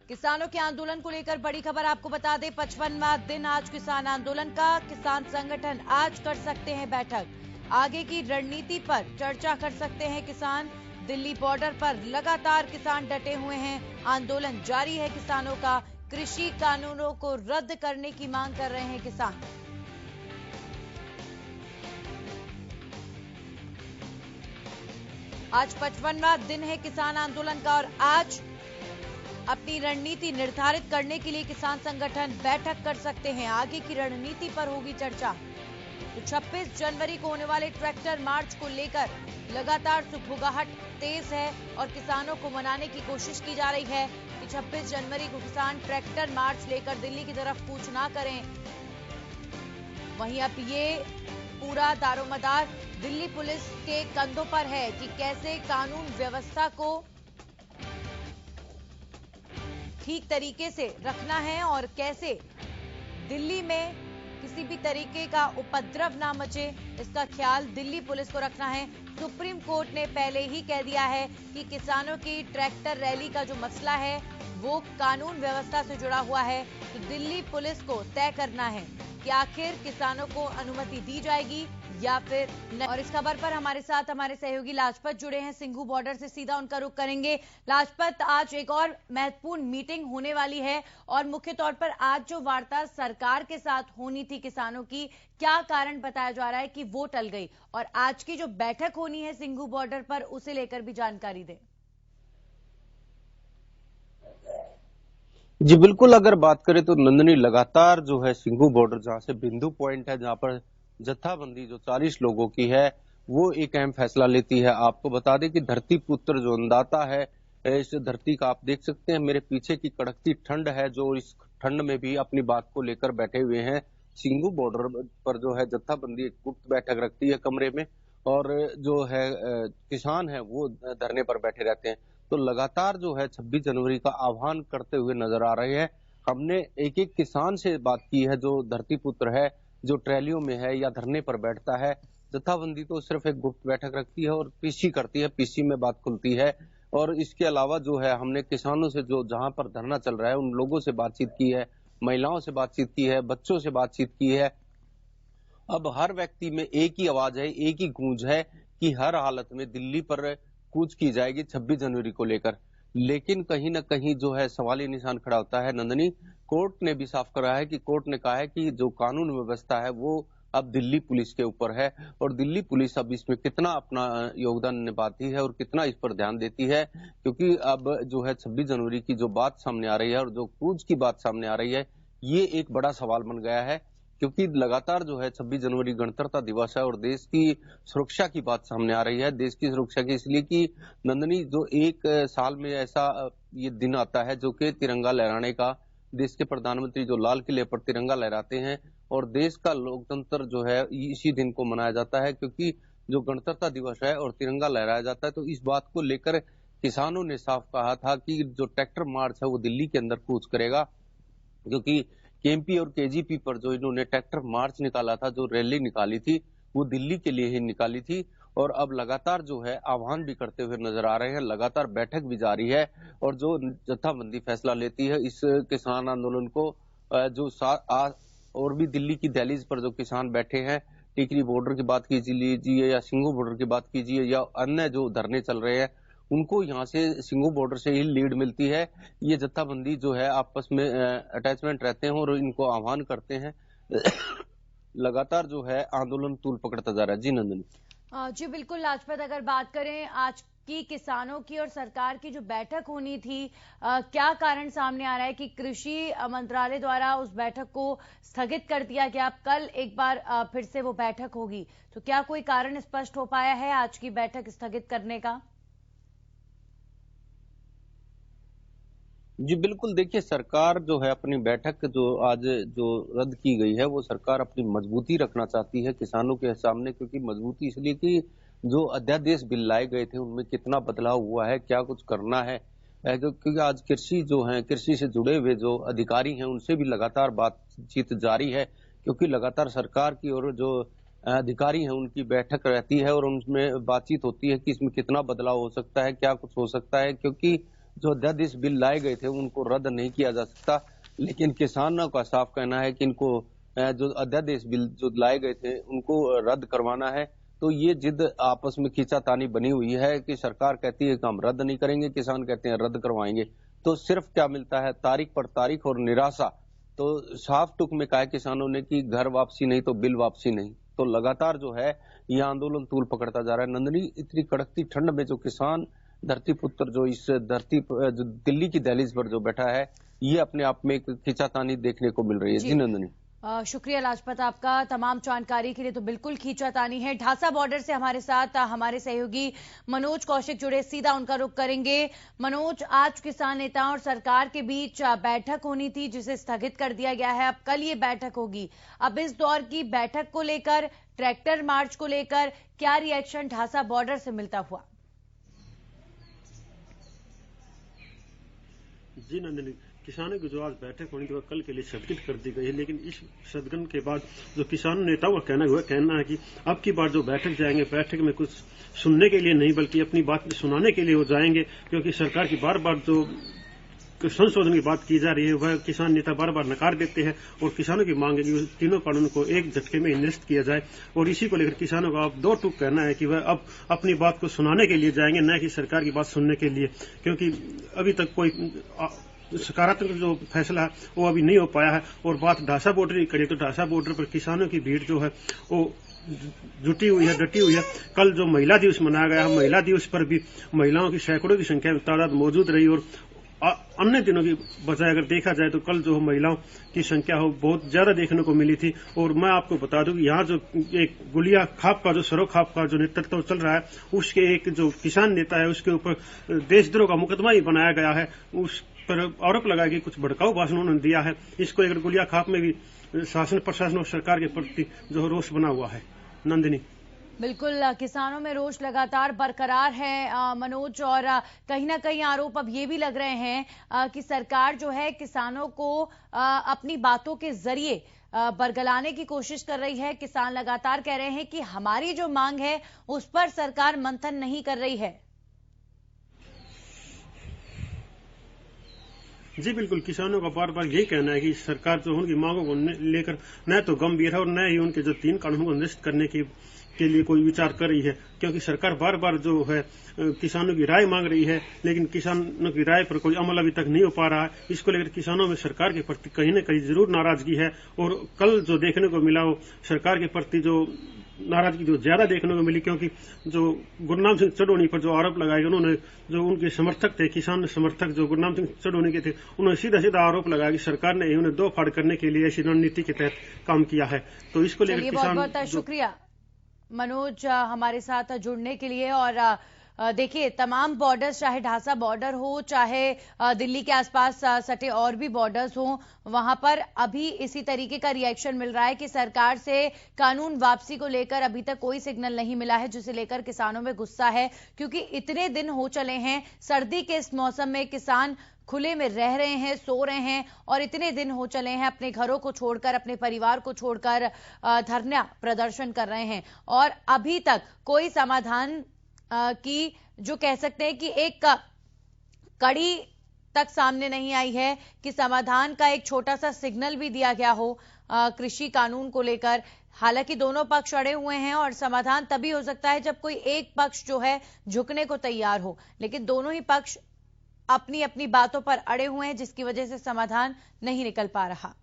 किसानों के आंदोलन को लेकर बड़ी खबर आपको बता दें, 55वां दिन आज किसान आंदोलन का। किसान संगठन आज कर सकते हैं बैठक, आगे की रणनीति पर चर्चा कर सकते हैं किसान। दिल्ली बॉर्डर पर लगातार किसान डटे हुए हैं, आंदोलन जारी है किसानों का। कृषि कानूनों को रद्द करने की मांग कर रहे हैं किसान। आज 55वां दिन है किसान आंदोलन का और आज अपनी रणनीति निर्धारित करने के लिए किसान संगठन बैठक कर सकते हैं, आगे की रणनीति पर होगी चर्चा। तो 26 जनवरी को होने वाले ट्रैक्टर मार्च को लेकर लगातार सुगबुगाहट तेज है और किसानों को मनाने की कोशिश की जा रही है कि 26 जनवरी को किसान ट्रैक्टर मार्च लेकर दिल्ली की तरफ कूच ना करें। वहीं अब ये पूरा दारोमदार दिल्ली पुलिस के कंधों पर है कि कैसे कानून व्यवस्था को ठीक तरीके से रखना है और कैसे दिल्ली में किसी भी तरीके का उपद्रव ना मचे, इसका ख्याल दिल्ली पुलिस को रखना है। सुप्रीम कोर्ट ने पहले ही कह दिया है कि किसानों की ट्रैक्टर रैली का जो मसला है वो कानून व्यवस्था से जुड़ा हुआ है, तो दिल्ली पुलिस को तय करना है कि आखिर किसानों को अनुमति दी जाएगी या फिर नहीं। और इस खबर पर हमारे साथ हमारे सहयोगी लाजपत जुड़े हैं सिंघू बॉर्डर से, सीधा उनका रुख करेंगे। लाजपत, आज एक और महत्वपूर्ण मीटिंग होने वाली है और मुख्य तौर पर आज जो वार्ता सरकार के साथ होनी थी किसानों की, क्या कारण बताया जा रहा है कि वो टल गई? और आज की जो बैठक होनी है सिंघू बॉर्डर पर, उसे लेकर भी जानकारी दें। जी बिल्कुल, अगर बात करें तो नंदनी लगातार जो है सिंघू बॉर्डर जहां से बिंदु पॉइंट है, जहां पर जत्थाबंदी जो 40 लोगों की है वो एक अहम फैसला लेती है। आपको बता दें कि धरती पुत्र जो अन्नदाता है, इस धरती का आप देख सकते हैं मेरे पीछे की कड़कती ठंड है, जो इस ठंड में भी अपनी बात को लेकर बैठे हुए हैं। सिंघू बॉर्डर पर जो है जत्थाबंदी एक गुप्त बैठक रखती है कमरे में, और जो है किसान है वो धरने पर बैठे रहते हैं। तो लगातार जो है 26 जनवरी का आह्वान करते हुए नजर आ रहे हैं। हमने एक एक किसान से बात की है जो धरती पुत्र है, जो ट्रैलियों में है या धरने पर बैठता है। जत्थाबंदी तो सिर्फ एक गुप्त बैठक रखती है और पीसी करती है, पीसी में बात खुलती है। और इसके अलावा जो है हमने किसानों से जो जहां पर धरना चल रहा है उन लोगों से बातचीत की है, महिलाओं से बातचीत की है, बच्चों से बातचीत की है। अब हर व्यक्ति में एक ही आवाज है, एक ही गूंज है कि हर हालत में दिल्ली पर कूच की जाएगी 26 जनवरी को लेकर। लेकिन कहीं ना कहीं जो है सवाली निशान खड़ा होता है नंदनी। कोर्ट ने भी साफ करा है कि कोर्ट ने कहा है कि जो कानून व्यवस्था है वो अब दिल्ली पुलिस के ऊपर है, और दिल्ली पुलिस अब इसमें कितना अपना योगदान निभाती है और कितना इस पर ध्यान देती है, क्योंकि अब जो है 26 जनवरी की जो बात सामने आ रही है और जो कूच की बात सामने आ रही है, ये एक बड़ा सवाल बन गया है। क्योंकि लगातार जो है 26 जनवरी गणतंत्रता दिवस है और देश की सुरक्षा की बात सामने आ रही है। देश की सुरक्षा की इसलिए कि नंदनी जो एक साल में ऐसा ये दिन आता है जो कि तिरंगा लहराने का, देश के प्रधानमंत्री जो लाल किले पर तिरंगा लहराते हैं और देश का लोकतंत्र जो है इसी दिन को मनाया जाता है, क्योंकि जो गणतंत्रता दिवस है और तिरंगा लहराया जाता है। तो इस बात को लेकर किसानों ने साफ कहा था कि जो ट्रैक्टर मार्च है वो दिल्ली के अंदर कूच करेगा, क्योंकि केएमपी और केजीपी पर जो इन्होंने ट्रैक्टर मार्च निकाला था, जो रैली निकाली थी, वो दिल्ली के लिए ही निकाली थी। और अब लगातार जो है आह्वान भी करते हुए नजर आ रहे हैं, लगातार बैठक भी जारी है। और जो जत्थाबंदी फैसला लेती है इस किसान आंदोलन को और भी दिल्ली की दहलीज पर जो किसान बैठे हैं, टिकरी बॉर्डर की बात कीजिए या सिंघू बॉर्डर की बात कीजिए या अन्य जो धरने चल रहे हैं, उनको यहाँ से सिंघू बॉर्डर से ही लीड मिलती है। ये जत्थाबंदी जो है आपस में अटैचमेंट रहते हैं और इनको आह्वान करते हैं। लगातार जो है आंदोलन तूल पकड़ता जा रहा है। जी नंदनी। जी बिल्कुल लाजपत, अगर बात करें आज की किसानों की और सरकार की जो बैठक होनी थी, क्या कारण सामने आ रहा है कि कृषि मंत्रालय द्वारा उस बैठक को स्थगित कर दिया गया? अब कल एक बार फिर से वो बैठक होगी, तो क्या कोई कारण स्पष्ट हो पाया है आज की बैठक स्थगित करने का? जी बिल्कुल, देखिए सरकार जो है अपनी बैठक जो आज जो रद्द की गई है वो सरकार अपनी मजबूती रखना चाहती है किसानों के सामने, क्योंकि मजबूती इसलिए कि जो अध्यादेश बिल लाए गए थे उनमें कितना बदलाव हुआ है, क्या कुछ करना है। क्योंकि आज कृषि जो है, कृषि से जुड़े हुए जो अधिकारी हैं उनसे भी लगातार बातचीत जारी है, क्योंकि लगातार सरकार की और जो अधिकारी हैं उनकी बैठक रहती है और उनमें बातचीत होती है कि इसमें कितना बदलाव हो सकता है, क्या कुछ हो सकता है। क्योंकि जो अध्यादेश बिल लाए गए थे उनको रद्द नहीं किया जा सकता। लेकिन किसानों का साफ कहना है कि इनको जो अध्यादेश बिल जो लाए गए थे उनको रद्द करवाना है। तो ये जिद आपस में खींचातानी बनी हुई है कि सरकार कहती है कि हम रद्द नहीं करेंगे, किसान कहते हैं रद्द करवाएंगे। तो सिर्फ क्या मिलता है, तारीख पर तारीख और निराशा। तो साफ तुक में कहा है किसानों ने कि घर वापसी नहीं तो बिल वापसी नहीं। तो लगातार जो है ये आंदोलन तूल पकड़ता जा रहा है। नंदनी, इतनी कड़कती ठंड में जो किसान धरती पुत्र जो इस धरती जो दिल्ली की दहलीज पर जो बैठा है, ये अपने आप में एक खींचातानी देखने को मिल रही है। जी नंदनी, शुक्रिया लाजपत आपका तमाम जानकारी के लिए। तो बिल्कुल खींचातानी है। ढासा बॉर्डर से हमारे साथ हमारे सहयोगी मनोज कौशिक जुड़े, सीधा उनका रुख करेंगे। मनोज, आज किसान नेताओं और सरकार के बीच बैठक होनी थी जिसे स्थगित कर दिया गया है। अब कल ये बैठक होगी। अब इस दौर की बैठक को लेकर, ट्रैक्टर मार्च को लेकर क्या रिएक्शन ढासा बॉर्डर से मिलता हुआ? जी नंदिनी, किसानों की जो आज बैठक होनी थी वह कल के लिए स्थगित कर दी गई है। लेकिन इस स्थगन के बाद जो किसान नेताओं का कहना है कि अब की बार जो बैठक जाएंगे, बैठक में कुछ सुनने के लिए नहीं बल्कि अपनी बात सुनाने के लिए वो जाएंगे, क्योंकि सरकार की बार बार जो संशोधन की बात की जा रही है वह किसान नेता बार बार नकार देते हैं और किसानों की मांग है कि तीनों कानून को एक झटके में निरस्त किया जाए। और इसी को लेकर किसानों का अब दो टूक कहना है कि वह अब अपनी बात को सुनाने के लिए जाएंगे, न कि सरकार की बात सुनने के लिए, क्योंकि अभी तक कोई सकारात्मक जो फैसला है वो अभी नहीं हो पाया है। और बात ढासा बॉर्डर की करें तो ढासा बॉर्डर पर किसानों की भीड़ जो है वो जुटी हुई है, डटी हुई है। कल जो महिला दिवस मनाया गया है, महिला दिवस पर भी महिलाओं की सैकड़ों की संख्या में तादाद मौजूद रही। और अन्य दिनों की बजाय अगर देखा जाए तो कल जो महिलाओं की संख्या हो बहुत ज्यादा देखने को मिली थी। और मैं आपको बता दूं कि यहाँ जो एक गुलिया खाप का जो सरो खाप का जो नेतृत्व चल रहा है, उसके एक जो किसान नेता है उसके ऊपर देशद्रोह का मुकदमा ही बनाया गया है। उस पर आरोप लगाया कि कुछ भड़काऊ भाषण उन्होंने दिया है। इसको एक गुलिया खाप में भी शासन प्रशासन और सरकार के प्रति जो रोष बना हुआ है। नंदिनी, बिल्कुल, किसानों में रोष लगातार बरकरार है मनोज, और कहीं ना कहीं आरोप अब ये भी लग रहे हैं कि सरकार जो है किसानों को अपनी बातों के जरिए बरगलाने की कोशिश कर रही है। किसान लगातार कह रहे हैं कि हमारी जो मांग है उस पर सरकार मंथन नहीं कर रही है। जी बिल्कुल, किसानों का बार बार यही कहना है कि सरकार जो उनकी मांगों को लेकर न तो गंभीर है और न ही उनके जो 3 कानूनों को निरस्त करने के लिए कोई विचार कर रही है। क्योंकि सरकार बार बार जो है किसानों की राय मांग रही है, लेकिन किसानों की राय पर कोई अमल अभी तक नहीं हो पा रहा है। इसको लेकर किसानों में सरकार के प्रति कहीं न कहीं जरूर नाराजगी है। और कल जो देखने को मिला वो सरकार के प्रति जो नाराजगी जो ज्यादा देखने को मिली, क्योंकि जो गुरनाम सिंह चढ़ोनी पर जो आरोप लगाए, उन्होंने जो उनके समर्थक थे, किसान समर्थक जो गुरनाम सिंह चढ़ोनी के थे, उन्होंने सीधा सीधा आरोप लगाया कि सरकार ने उन्हें दो फाड़ करने के लिए ऐसी रणनीति के तहत काम किया है। तो इसको लेकर किसान बहुत बहुत शुक्रिया मनोज हमारे साथ जुड़ने के लिए। और देखिए, तमाम बॉर्डर्स, चाहे ढासा बॉर्डर हो, चाहे दिल्ली के आसपास सटे और भी बॉर्डर्स हो, वहां पर अभी इसी तरीके का रिएक्शन मिल रहा है कि सरकार से कानून वापसी को लेकर अभी तक कोई सिग्नल नहीं मिला है, जिसे लेकर किसानों में गुस्सा है। क्योंकि इतने दिन हो चले हैं, सर्दी के इस मौसम में किसान खुले में रह रहे हैं, सो रहे हैं, और इतने दिन हो चले हैं अपने घरों को छोड़कर, अपने परिवार को छोड़कर धरना प्रदर्शन कर रहे हैं। और अभी तक कोई समाधान की जो कह सकते हैं कि एक कड़ी तक सामने नहीं आई है कि समाधान का एक छोटा सा सिग्नल भी दिया गया हो कृषि कानून को लेकर। हालांकि दोनों पक्ष अड़े हुए हैं और समाधान तभी हो सकता है जब कोई एक पक्ष जो है झुकने को तैयार हो, लेकिन दोनों ही पक्ष अपनी अपनी बातों पर अड़े हुए हैं, जिसकी वजह से समाधान नहीं निकल पा रहा।